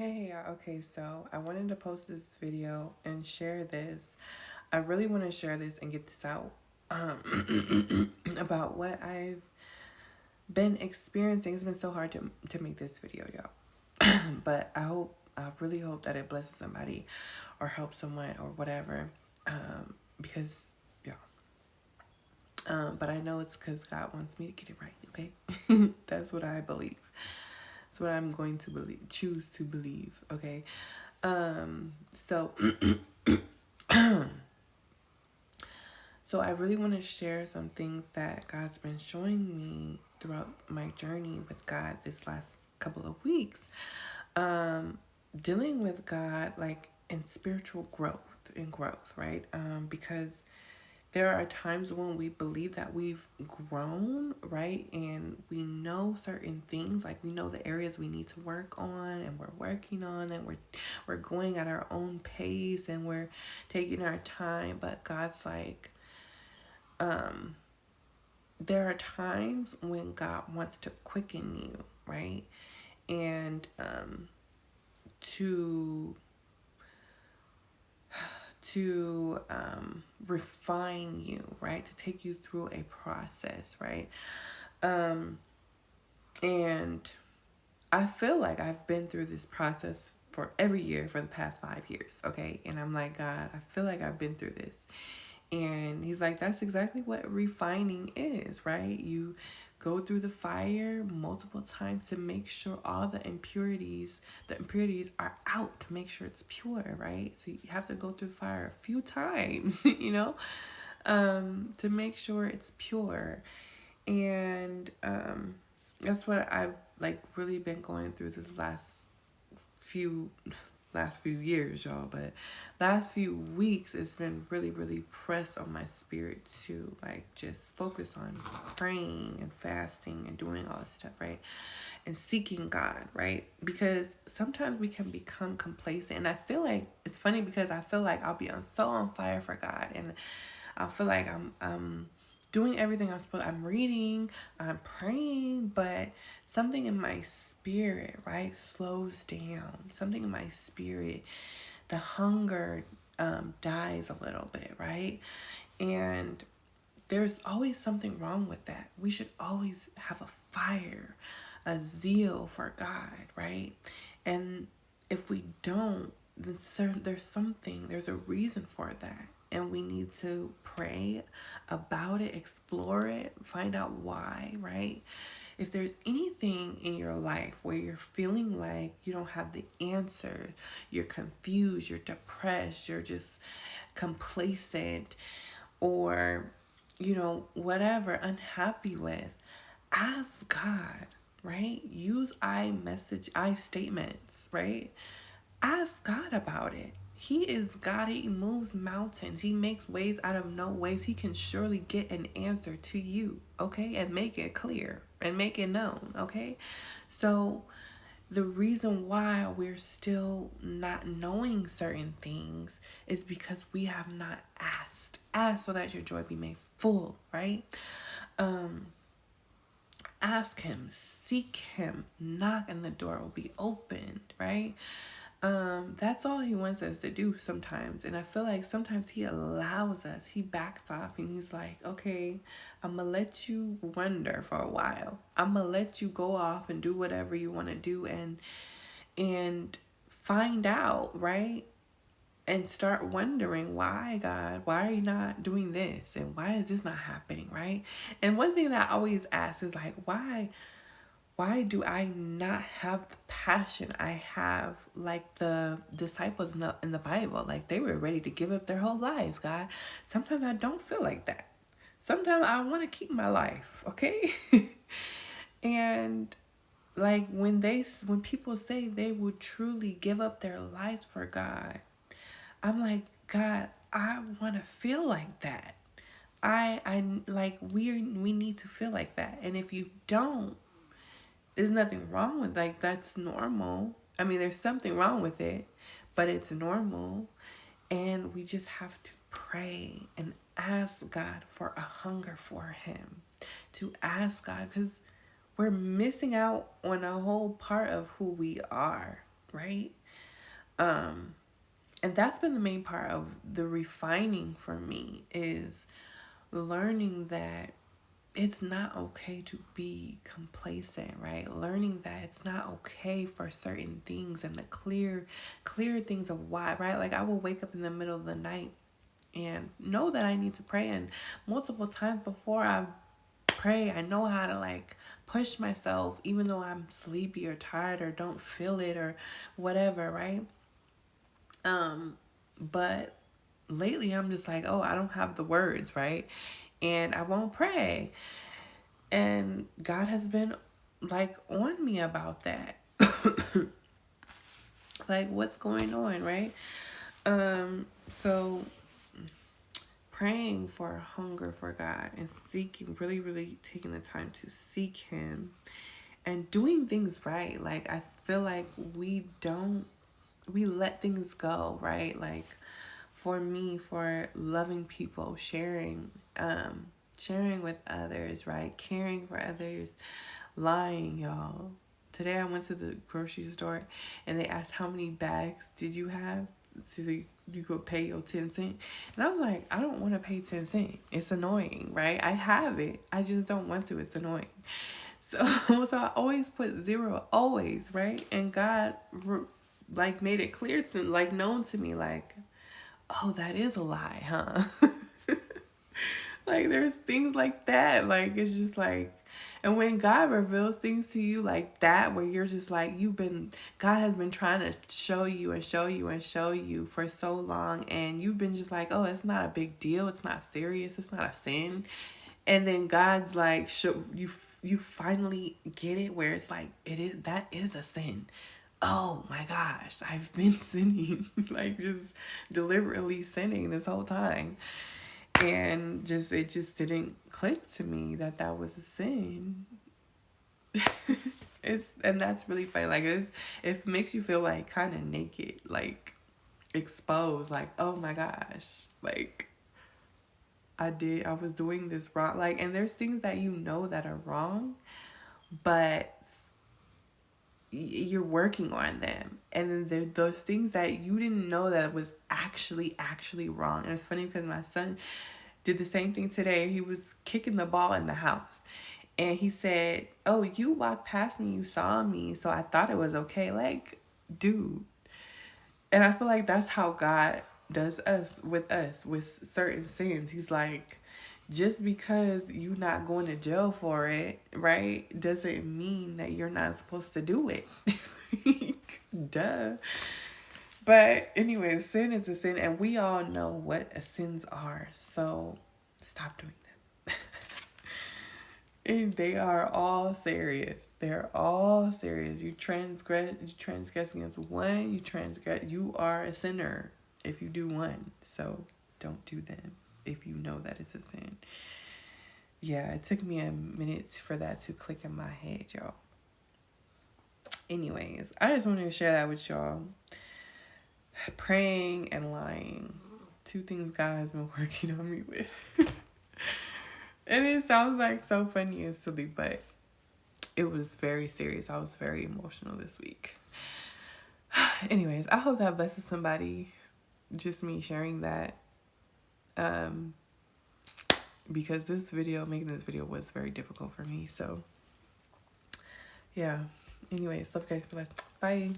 Okay, so I wanted to post this video and share this. I really want to share this and get this out about what I've been experiencing. It's been so hard to make this video, y'all. But I really hope that it blesses somebody or helps someone or whatever. Because, yeah. But I know it's because God wants me to get it right, okay? That's what I believe. That's what I'm going to choose to believe, okay? So so I really want to share some things that God's been showing me throughout my journey with God this last couple of weeks. Dealing with God like in spiritual growth, right? Because there are times when we believe that we've grown, right? And we know certain things, like we know the areas we need to work on and we're working on, and we're going at our own pace and we're taking our time. But God's like, there are times when God wants to quicken you, right? And to refine you, right? To take you through a process, right? And I feel like I've been through this process for every year for the past 5 years, okay? And I'm like, God, I feel like I've been through this. And he's like, that's exactly what refining is, right? You go through the fire multiple times to make sure all the impurities are out, to make sure it's pure, right? So you have to go through the fire a few times, to make sure it's pure. And that's what I've like really been going through this few last few years, y'all. But last few weeks, it's been really pressed on my spirit to like just focus on praying and fasting and doing all this stuff, right? And seeking God, right? Because sometimes we can become complacent. And I feel like it's funny because I feel like I'll be so on fire for God, and I feel like I'm doing everything I'm reading, I'm praying, but something in my spirit, right, slows down. Something in my spirit, the hunger dies a little bit, right? And there's always something wrong with that. We should always have a fire, a zeal for God, right? And if we don't, then there's a reason for that. And we need to pray about it, explore it, find out why, right? If there's anything in your life where you're feeling like you don't have the answer, you're confused, you're depressed, you're just complacent, or, whatever, unhappy with, ask God, right? Use I statements, right? Ask God about it. He is God. He moves mountains. He makes ways out of no ways. He can surely get an answer to you, okay? And make it clear and make it known, okay? So the reason why we're still not knowing certain things is because we have not asked. Ask so that your joy be made full, right? Ask him, seek him, knock and the door will be opened, right? That's all he wants us to do sometimes. And I feel like sometimes he allows us, he backs off and he's like, okay, I'm gonna let you wonder for a while. I'm gonna let you go off and do whatever you want to do and find out, right? And start wondering, why, God, why are you not doing this? And why is this not happening, right? And one thing that I always ask is like, why do I not have the passion I have like the disciples in the Bible? Like they were ready to give up their whole lives, God. Sometimes I don't feel like that. Sometimes I want to keep my life, okay? And like when people say they would truly give up their lives for God, I'm like, God, I want to feel like that. I like we need to feel like that. And if you don't, there's nothing wrong with like that's normal. I mean, there's something wrong with it, but it's normal. And we just have to pray and ask God for a hunger for him. To ask God, because we're missing out on a whole part of who we are. right? And that's been the main part of the refining for me, is learning that it's not okay to be complacent, right? Learning that it's not okay for certain things, and the clear things of why, right? Like, I will wake up in the middle of the night and know that I need to pray, and multiple times before I pray, I know how to like push myself even though I'm sleepy or tired or don't feel it or whatever, right? But lately I'm just like, oh, I don't have the words, right? And I won't pray. And God has been like on me about that. Like, what's going on, right? So praying for a hunger for God and seeking, really, really taking the time to seek Him and doing things right. Like, I feel like we let things go, right? Like, for me, for loving people, sharing with others, right? Caring for others, lying, y'all. Today I went to the grocery store and they asked how many bags did you have so you could pay your 10 cents. And I was like, I don't want to pay 10 cents. It's annoying, right? I have it. I just don't want to. It's annoying. So, so I always put zero, always, right? And God like made it clear to, like, known to me, like, oh, that is a lie, huh? Like, there's things like that. Like, it's just like, and when God reveals things to you like that, where you're just like, God has been trying to show you and show you and show you for so long, and you've been just like, oh, it's not a big deal. It's not serious. It's not a sin. And then God's like, you finally get it, where it's like, that is a sin. Oh my gosh, I've been sinning, like, just deliberately sinning this whole time. And it just didn't click to me that was a sin. And that's really funny. Like, it makes you feel like kind of naked, like exposed, like, oh my gosh, like, I was doing this wrong. Like, and there's things that you know that are wrong, but you're working on them. And then there those things that you didn't know that was actually wrong. And it's funny because my son did the same thing today. He was kicking the ball in the house. And he said, oh, you walked past me, you saw me, so I thought it was okay. Like, dude. And I feel like that's how God does with certain sins. He's like, just because you're not going to jail for it, right, doesn't mean that you're not supposed to do it. Duh. But anyway, sin is a sin, and we all know what sins are. So stop doing them. And they are all serious. They're all serious. You transgress against one, you are a sinner if you do one. So don't do them if you know that it's a sin. Yeah, it took me a minute for that to click in my head, y'all. Anyways, I just wanted to share that with y'all. Praying and lying. 2 things God has been working on me with. And it sounds like so funny and silly, but it was very serious. I was very emotional this week. Anyways, I hope that blesses somebody. Just me sharing that. Because making this video was very difficult for me. So, yeah. Anyways, love you guys. Bye.